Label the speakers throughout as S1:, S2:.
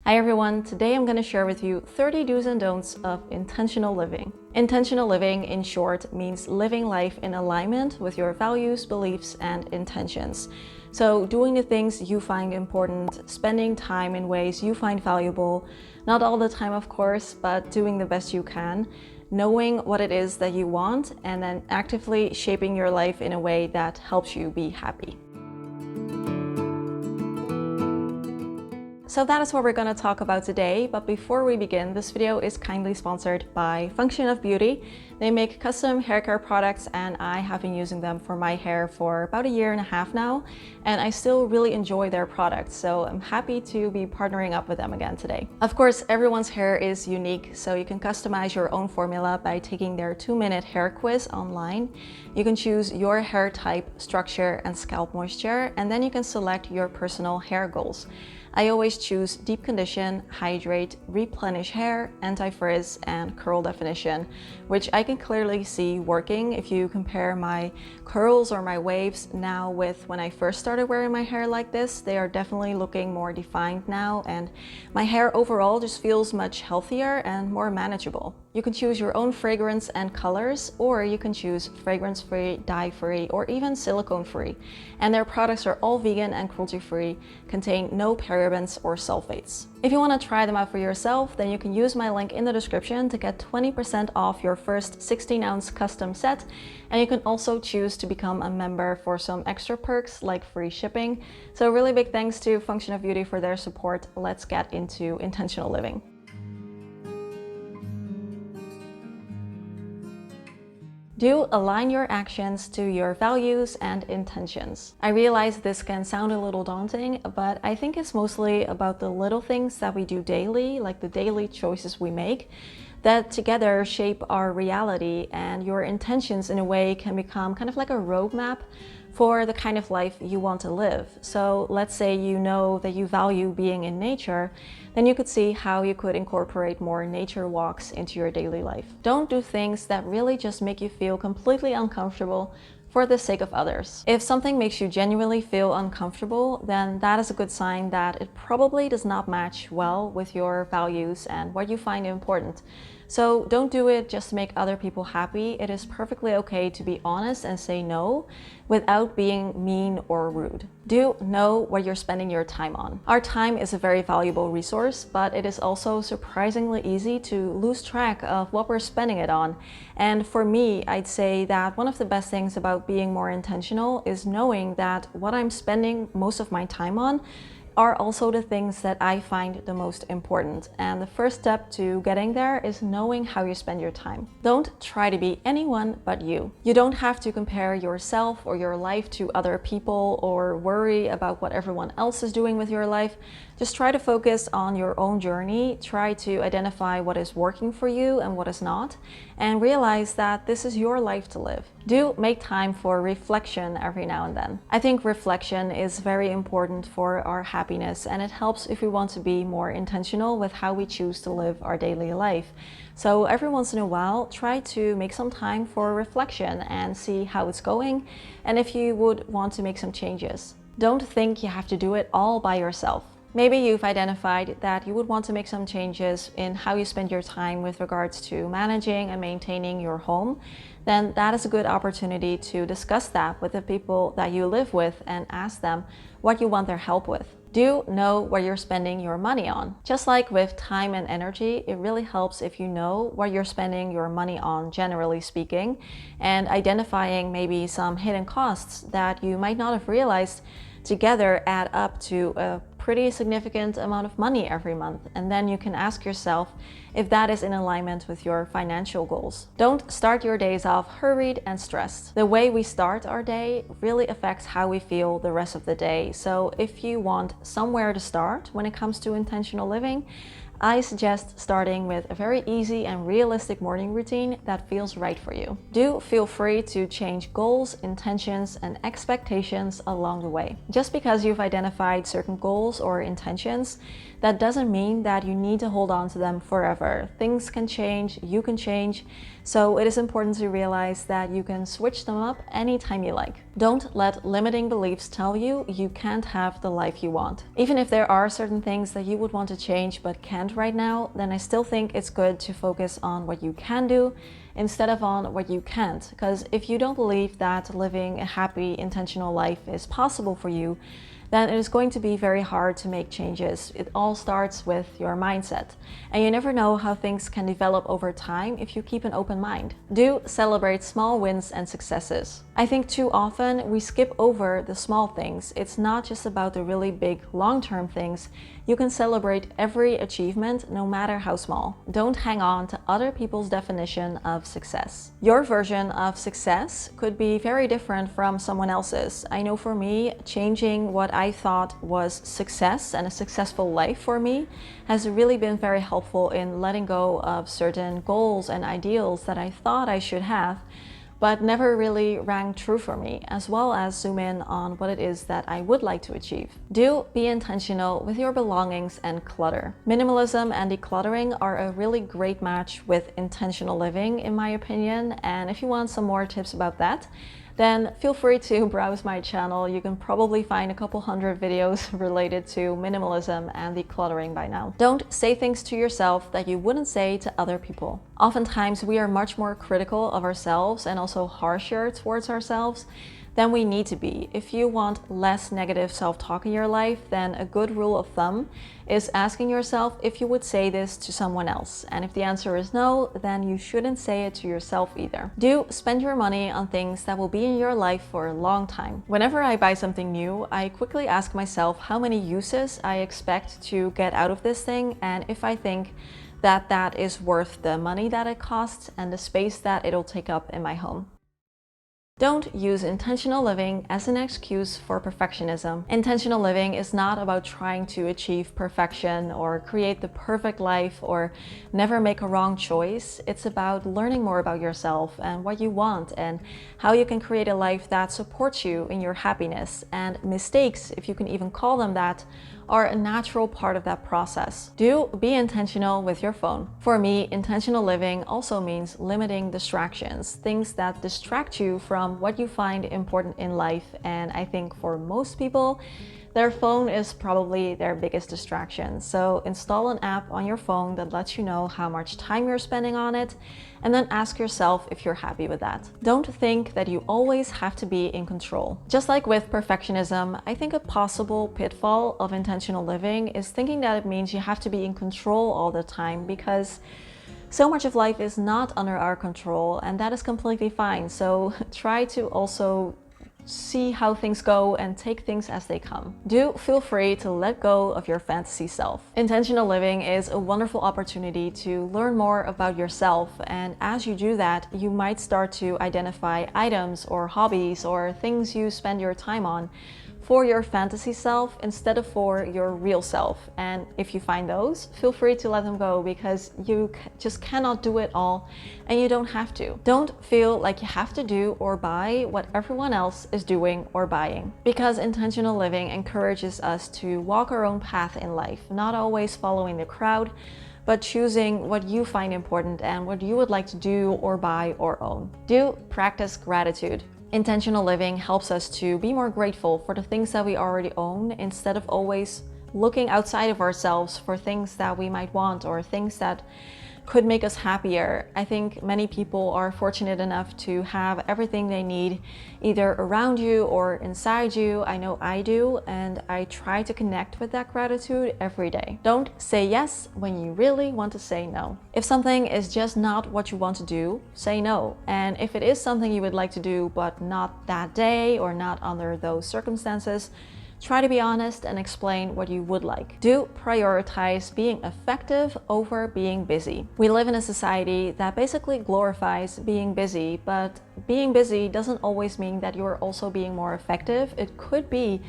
S1: Hi everyone, today I'm going to share with you 30 do's and don'ts of intentional living. Intentional living, in short, means living life in alignment with your values, beliefs, and intentions. So doing the things you find important, spending time in ways you find valuable, not all the time of course, but doing the best you can, knowing what it is that you want, and then actively shaping your life in a way that helps you be happy. So that is what we're going to talk about today, but before we begin, this video is kindly sponsored by Function of Beauty. They make custom hair care products and I have been using them for my hair for about a year and a half now, and I still really enjoy their products, so I'm happy to be partnering up with them again today. Of course, everyone's hair is unique, so you can customize your own formula by taking their 2-minute hair quiz online. You can choose your hair type, structure, and scalp moisture, and then you can select your personal hair goals. I always choose deep condition, hydrate, replenish hair, anti-frizz, and curl definition, which I can clearly see working if you compare my curls or my waves now with when I first started wearing my hair like this. They are definitely looking more defined now, and my hair overall just feels much healthier and more manageable. You can choose your own fragrance and colors, or you can choose fragrance-free, dye-free, or even silicone-free. And their products are all vegan and cruelty-free, contain no parabens or sulfates. If you want to try them out for yourself, then you can use my link in the description to get 20% off your first 16-ounce custom set. And you can also choose to become a member for some extra perks like free shipping. So really big thanks to Function of Beauty for their support. Let's get into intentional living. Do align your actions to your values and intentions. I realize this can sound a little daunting, but I think it's mostly about the little things that we do daily, like the daily choices we make, that together shape our reality, and your intentions in a way can become kind of like a roadmap for the kind of life you want to live. So let's say you know that you value being in nature, then you could see how you could incorporate more nature walks into your daily life. Don't do things that really just make you feel completely uncomfortable for the sake of others. If something makes you genuinely feel uncomfortable, then that is a good sign that it probably does not match well with your values and what you find important. So don't do it just to make other people happy. It is perfectly okay to be honest and say no without being mean or rude. Do know what you're spending your time on. Our time is a very valuable resource, but it is also surprisingly easy to lose track of what we're spending it on. And for me, I'd say that one of the best things about being more intentional is knowing that what I'm spending most of my time on are also the things that I find the most important. And the first step to getting there is knowing how you spend your time. Don't try to be anyone but you. You don't have to compare yourself or your life to other people or worry about what everyone else is doing with your life. Just try to focus on your own journey. Try to identify what is working for you and what is not, and realize that this is your life to live. Do make time for reflection every now and then. I think reflection is very important for our happiness, and it helps if we want to be more intentional with how we choose to live our daily life. So every once in a while, try to make some time for reflection and see how it's going, and if you would want to make some changes. Don't think you have to do it all by yourself. Maybe you've identified that you would want to make some changes in how you spend your time with regards to managing and maintaining your home. Then that is a good opportunity to discuss that with the people that you live with and ask them what you want their help with. Do know what you're spending your money on. Just like with time and energy, it really helps if you know what you're spending your money on, generally speaking, and identifying maybe some hidden costs that you might not have realized together add up to a pretty significant amount of money every month. And then you can ask yourself if that is in alignment with your financial goals. Don't start your days off hurried and stressed. The way we start our day really affects how we feel the rest of the day. So if you want somewhere to start when it comes to intentional living, I suggest starting with a very easy and realistic morning routine that feels right for you. Do feel free to change goals, intentions, and expectations along the way. Just because you've identified certain goals goals or intentions, that doesn't mean that you need to hold on to them forever. Things can change, you can change, so it is important to realize that you can switch them up anytime you like. Don't let limiting beliefs tell you you can't have the life you want. Even if there are certain things that you would want to change but can't right now, then I still think it's good to focus on what you can do instead of on what you can't. Because if you don't believe that living a happy, intentional life is possible for you, then it is going to be very hard to make changes. It all starts with your mindset. And you never know how things can develop over time if you keep an open mind. Do celebrate small wins and successes. I think too often we skip over the small things. It's not just about the really big long-term things. You can celebrate every achievement, no matter how small. Don't hang on to other people's definition of success. Your version of success could be very different from someone else's. I know for me, changing what I thought was success and a successful life for me has really been very helpful in letting go of certain goals and ideals that I thought I should have, but never really rang true for me, as well as zoom in on what it is that I would like to achieve. Do be intentional with your belongings and clutter. Minimalism and decluttering are a really great match with intentional living, in my opinion, and if you want some more tips about that, then feel free to browse my channel. You can probably find a couple hundred videos related to minimalism and decluttering by now. Don't say things to yourself that you wouldn't say to other people. Oftentimes we are much more critical of ourselves and also harsher towards ourselves than we need to be. If you want less negative self-talk in your life, then a good rule of thumb is asking yourself if you would say this to someone else. And if the answer is no, then you shouldn't say it to yourself either. Do spend your money on things that will be in your life for a long time. Whenever I buy something new, I quickly ask myself how many uses I expect to get out of this thing, and if I think that that is worth the money that it costs and the space that it'll take up in my home. Don't use intentional living as an excuse for perfectionism. Intentional living is not about trying to achieve perfection or create the perfect life or never make a wrong choice. It's about learning more about yourself and what you want and how you can create a life that supports you in your happiness. And mistakes, if you can even call them that, are a natural part of that process. Do be intentional with your phone. For me, intentional living also means limiting distractions, things that distract you from what you find important in life. And I think for most people, their phone is probably their biggest distraction. So install an app on your phone that lets you know how much time you're spending on it, and then ask yourself if you're happy with that. Don't think that you always have to be in control. Just like with perfectionism, I think a possible pitfall of intentional living is thinking that it means you have to be in control all the time, because so much of life is not under our control, and that is completely fine. So try to also see how things go and take things as they come. Do feel free to let go of your fantasy self. Intentional living is a wonderful opportunity to learn more about yourself, and as you do that, you might start to identify items or hobbies or things you spend your time on for your fantasy self instead of for your real self. And if you find those, feel free to let them go, because you just cannot do it all and you don't have to. Don't feel like you have to do or buy what everyone else is doing or buying, because intentional living encourages us to walk our own path in life, not always following the crowd, but choosing what you find important and what you would like to do or buy or own. Do practice gratitude. Intentional living helps us to be more grateful for the things that we already own, instead of always looking outside of ourselves for things that we might want or things that could make us happier. I think many people are fortunate enough to have everything they need either around you or inside you. I know I do, and I try to connect with that gratitude every day. Don't say yes when you really want to say no. If something is just not what you want to do, say no. And if it is something you would like to do but not that day or not under those circumstances, try to be honest and explain what you would like. Do prioritize being effective over being busy. We live in a society that basically glorifies being busy, but being busy doesn't always mean that you're also being more effective. It could be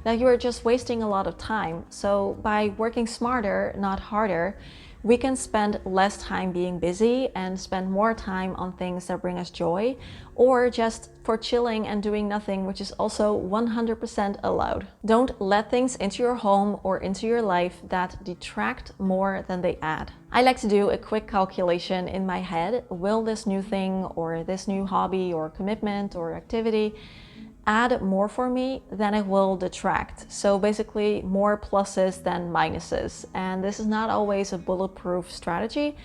S1: that you're just wasting a lot of time. So by working smarter, not harder, we can spend less time being busy and spend more time on things that bring us joy, or just for chilling and doing nothing, which is also 100% allowed. Don't let things into your home or into your life that detract more than they add. I like to do a quick calculation in my head. Will this new thing or this new hobby or commitment or activity add more for me than it will detract? So basically more pluses than minuses. And this is not always a bulletproof strategy,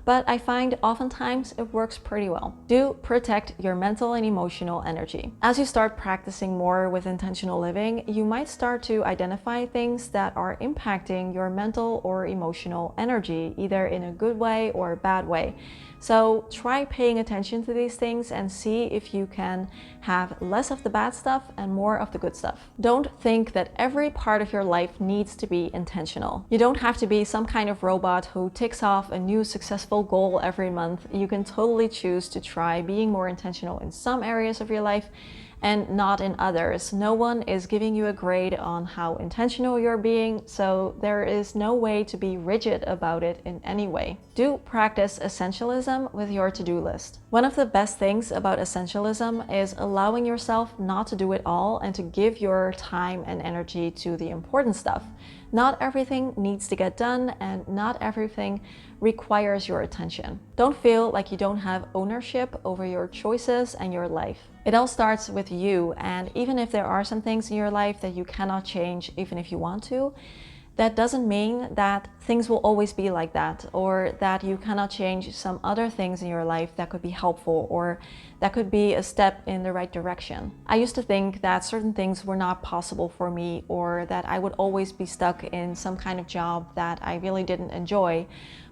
S1: but I find oftentimes it works pretty well. Do protect your mental and emotional energy. As you start practicing more with intentional living, you might start to identify things that are impacting your mental or emotional energy, either in a good way or a bad way. So try paying attention to these things and see if you can have less of the bad stuff and more of the good stuff. Don't think that every part of your life needs to be intentional. You don't have to be some kind of robot who ticks off a new successful goal every month. You can totally choose to try being more intentional in some areas of your life and not in others. No one is giving you a grade on how intentional you're being, so there is no way to be rigid about it in any way. Do practice essentialism with your to-do list. One of the best things about essentialism is allowing yourself not to do it all and to give your time and energy to the important stuff. Not everything needs to get done and not everything requires your attention. Don't feel like you don't have ownership over your choices and your life. It all starts with you, and even if there are some things in your life that you cannot change, even if you want to, that doesn't mean that things will always be like that, or that you cannot change some other things in your life that could be helpful or that could be a step in the right direction. I used to think that certain things were not possible for me, or that I would always be stuck in some kind of job that I really didn't enjoy.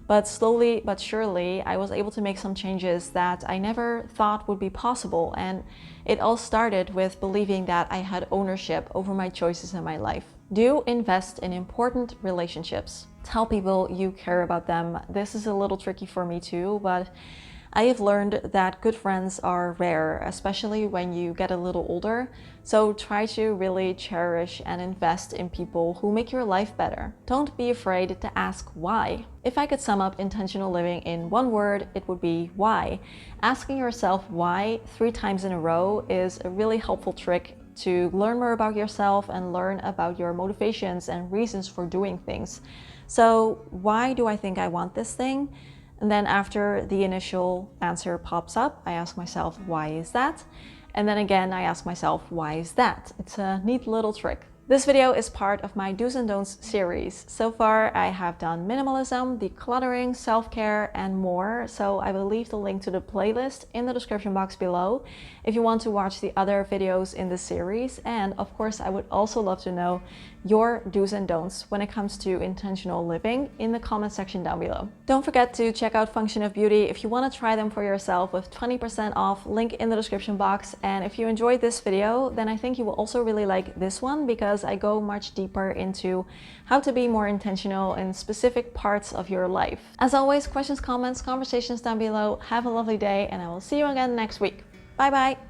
S1: But slowly but surely, I was able to make some changes that I never thought would be possible. And it all started with believing that I had ownership over my choices in my life. Do invest in important relationships. Tell people you care about them. This is a little tricky for me too, but I have learned that good friends are rare, especially when you get a little older. So try to really cherish and invest in people who make your life better. Don't be afraid to ask why. If I could sum up intentional living in one word, it would be why. Asking yourself why 3 times in a row is a really helpful trick to learn more about yourself and learn about your motivations and reasons for doing things. So why do I think I want this thing? And then after the initial answer pops up, I ask myself, why is that? And then again, I ask myself, why is that? It's a neat little trick. This video is part of my Do's and Don'ts series. So far, I have done minimalism, decluttering, self-care, and more. So I will leave the link to the playlist in the description box below if you want to watch the other videos in the series. And of course, I would also love to know your do's and don'ts when it comes to intentional living in the comment section down below. Don't forget to check out Function of Beauty if you want to try them for yourself with 20% off, link in the description box. And if you enjoyed this video, then I think you will also really like this one, because I go much deeper into how to be more intentional in specific parts of your life. As always, questions, comments, conversations down below. Have a lovely day, and I will see you again next week. Bye bye.